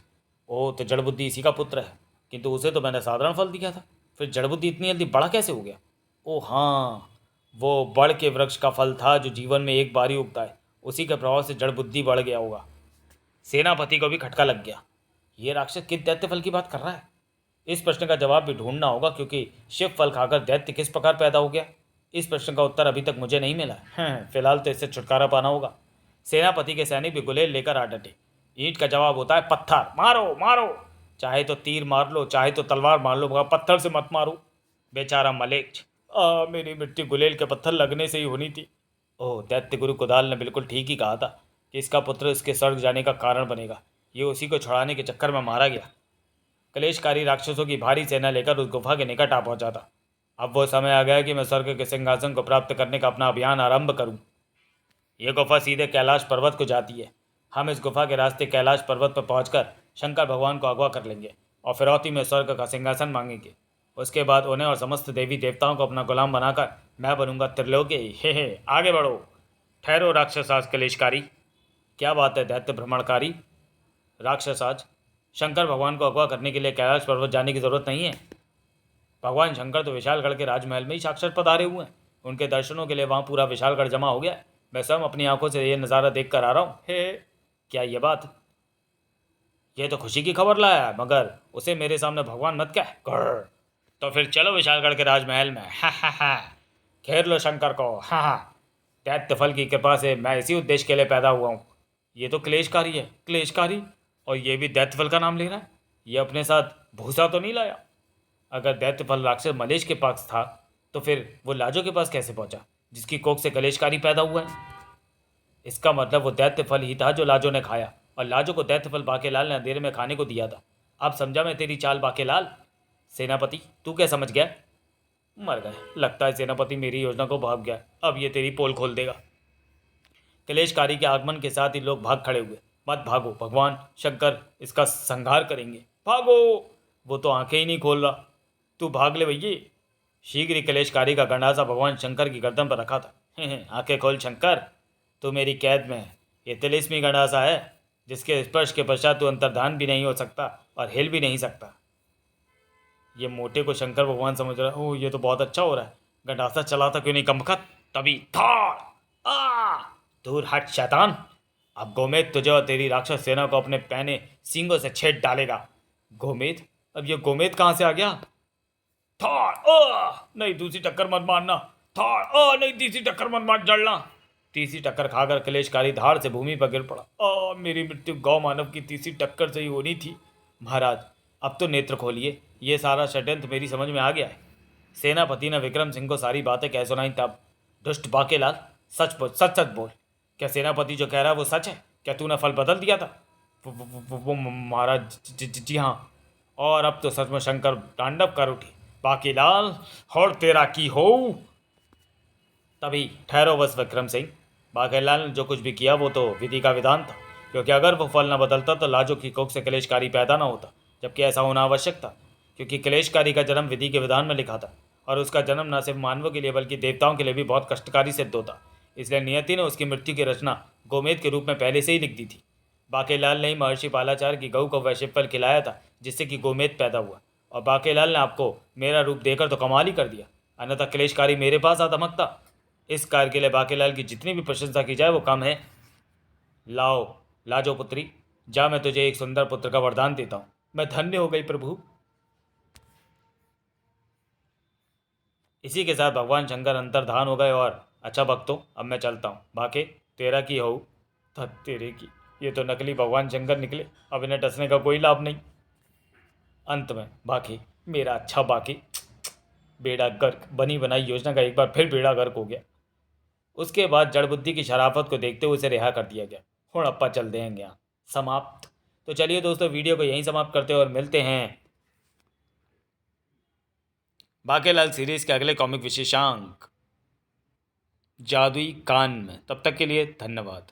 ओ, तो जड़ बुद्धि इसी का पुत्र है, किंतु उसे तो मैंने साधारण फल दिया था, फिर जड़ बुद्धि इतनी जल्दी बड़ा कैसे हो गया? ओ हाँ, वो बड़ के वृक्ष का फल था जो जीवन में एक बार ही उगता है, उसी के प्रभाव से जड़ बुद्धि बढ़ गया होगा। सेनापति को भी खटका लग गया। ये राक्षस किस दैत्य फल की बात कर रहा है? इस प्रश्न का जवाब भी ढूंढना होगा, क्योंकि शिव फल खाकर दैत्य किस प्रकार पैदा हो गया, इस प्रश्न का उत्तर अभी तक मुझे नहीं मिला है। फिलहाल तो इससे छुटकारा पाना होगा। सेनापति के सैनिक भी गुलेल लेकर आ डटे। ईंट का जवाब होता है पत्थर। मारो मारो, चाहे तो तीर मार लो, चाहे तो तलवार मार लो, मगर पत्थर से मत मारो। बेचारा मलेच्छ, मेरी मृत्यु गुलेल के पत्थर लगने से ही होनी थी। ओह, दैत्य गुरु कुदाल ने बिल्कुल ठीक ही कहा था कि इसका पुत्र इसके स्वर्ग जाने का कारण बनेगा। ये उसी को छुड़ाने के चक्कर में मारा गया। कलेशकारी राक्षसों की भारी सेना लेकर उस गुफा के निकट आ पहुंचा था। अब वो समय आ गया कि मैं स्वर्ग के सिंहासन को प्राप्त करने का अपना अभियान आरंभ करूं। ये गुफा सीधे कैलाश पर्वत को जाती है। हम इस गुफा के रास्ते कैलाश पर्वत पर पहुंचकर शंकर भगवान को अगवा कर लेंगे और फिरौती में स्वर्ग का सिंहासन मांगेंगे। उसके बाद उन्हें और समस्त देवी देवताओं को अपना गुलाम बनाकर मैं बनूंगा त्रिलोकी। हे आगे बढ़ो। ठहरो राक्षसाज कलेशकारी। क्या बात है दैत्य भ्रमणकारी? राक्षसाज, शंकर भगवान को अगवा करने के लिए कैलाश पर्वत जाने की जरूरत नहीं है। भगवान शंकर तो विशालगढ़ के राजमहल में ही साक्षात पधारे हुए हैं। उनके दर्शनों के लिए वहाँ पूरा विशालगढ़ जमा हो गया। मैं स्वयं अपनी आंखों से ये नज़ारा देख कर आ रहा हूँ। हे, क्या ये बात? ये तो खुशी की खबर लाया है, मगर उसे मेरे सामने भगवान मत कह। तो फिर चलो विशालगढ़ के राजमहल में। हा, घेर लो शंकर को। हाँ, दैत्य फल की कृपा से मैं इसी उद्देश्य के लिए पैदा हुआ हूँ। ये तो क्लेशकारी है, क्लेशकारी, और ये भी दैत्य फल का नाम ले रहा है। ये अपने साथ भूसा तो नहीं लाया? अगर दैत्य फल राक्षस मलेच्छ के पास था, तो फिर वो लाजो के पास कैसे पहुंचा, जिसकी कोख से कलेशकारी पैदा हुआ है? इसका मतलब वो दैत्य फल ही था जो लाजो ने खाया, और लाजो को दैत्य फल बाकेलाल ने अंधेरे में खाने को दिया था। अब समझा मैं तेरी चाल बाकेलाल। सेनापति, तू क्या समझ गया? मर गए। लगता है सेनापति मेरी योजना को भाग गया। अब ये तेरी पोल खोल देगा। कलेशकारी के आगमन के साथ ही लोग भाग खड़े हुए। मत भागो, भगवान शंकर इसका संहार करेंगे। भागो। वो तो आंखें ही नहीं खोल रहा। तू भाग ले भैया। शीघ्र ही कलेशकारी का गंडासा भगवान शंकर की गर्दन पर रखा था। आंखें खोल शंकर, तू मेरी कैद में है। ये तिलिस्मी गंडासा है जिसके स्पर्श के पश्चात तू अंतर्धान भी नहीं हो सकता और हिल भी नहीं सकता। ये मोटे को शंकर भगवान समझ रहा है। ओह, ये तो बहुत अच्छा हो रहा है। गंडासा चलाता क्यों नहीं कमबख्त। तभी धाड़। आ दूर हट शैतान। अब गोमेद तुझे और तेरी राक्षस सेना को अपने पैने सींगों से छेद डालेगा। गोमेद? अब ये गोमेद कहाँ से आ गया? थाड़ नहीं, दूसरी टक्कर मत मारना। थाड़ नहीं, तीसरी टक्कर मत मार जड़ना। तीसरी टक्कर खाकर कलेशकारी धाड़ से भूमि पर गिर पड़ा। मेरी मृत्यु गौ मानव की तीसरी टक्कर से ही होनी थी। महाराज, अब तो नेत्र खोलिए। ये सारा षड्यंत्र मेरी समझ में आ गया है। सेनापति ने विक्रम सिंह को सारी बातें कह सुनाई। तब दुष्ट बाकेलाल, सच बोल, सच सच बोल। क्या सेनापति जो कह रहा है वो सच है? क्या तूने फल बदल दिया था? वो महाराज, जी हाँ। और अब तो सच में शंकर तांडव कर उठी। बाकीलाल, और तेरा की हो। तभी ठहरो बस विक्रम सिंह। बाकीलाल ने जो कुछ भी किया वो तो विधि का विधान था, क्योंकि अगर वो फल न बदलता तो लाजो की कोख से कलेशकारी पैदा न होता, जबकि ऐसा होना आवश्यक था, क्योंकि कलेशकारी का जन्म विधि के विधान में लिखा था और उसका जन्म न सिर्फ मानवों के लिए बल्कि देवताओं के लिए भी बहुत कष्टकारी सिद्ध होता। इसलिए नियति ने उसकी मृत्यु की रचना गोमेद के रूप में पहले से ही लिख दी थी। बाकेलाल ने ही महर्षि पालाचार्य की गऊ को वैश्य फल खिलाया था जिससे कि गोमेद पैदा हुआ, और बाकेलाल ने आपको मेरा रूप देकर तो कमाल ही कर दिया, अन्यथा क्लेशकारी मेरे पास आ धमकता। इस कार्य के लिए बाकेलाल की जितनी भी प्रशंसा की जाए वो कम है। लाओ लाजो पुत्री, जा, मैं तुझे एक सुंदर पुत्र का वरदान देता हूँ। मैं धन्य हो गई प्रभु। इसी के साथ भगवान शंकर अंतर्धान हो गए। और अच्छा भक्तों, अब मैं चलता हूँ। बाके तेरा की हो तेरे की। ये तो नकली भगवान शंकर निकले। अब इन्हें डसने का कोई लाभ नहीं। अंत में बाकी मेरा अच्छा बाकी बेड़ा गर्क, बनी बनाई योजना का एक बार फिर बेड़ा गर्क हो गया। उसके बाद जड़ बुद्धि की शराफत को देखते हुए उसे रिहा कर दिया गया। हुड़प्पा चल देंगे यहाँ समाप्त। तो चलिए दोस्तों, वीडियो को यहीं समाप्त करते हैं और मिलते हैं बाकेलाल सीरीज के अगले कॉमिक विशेषांक जादुई कान में। तब तक के लिए धन्यवाद।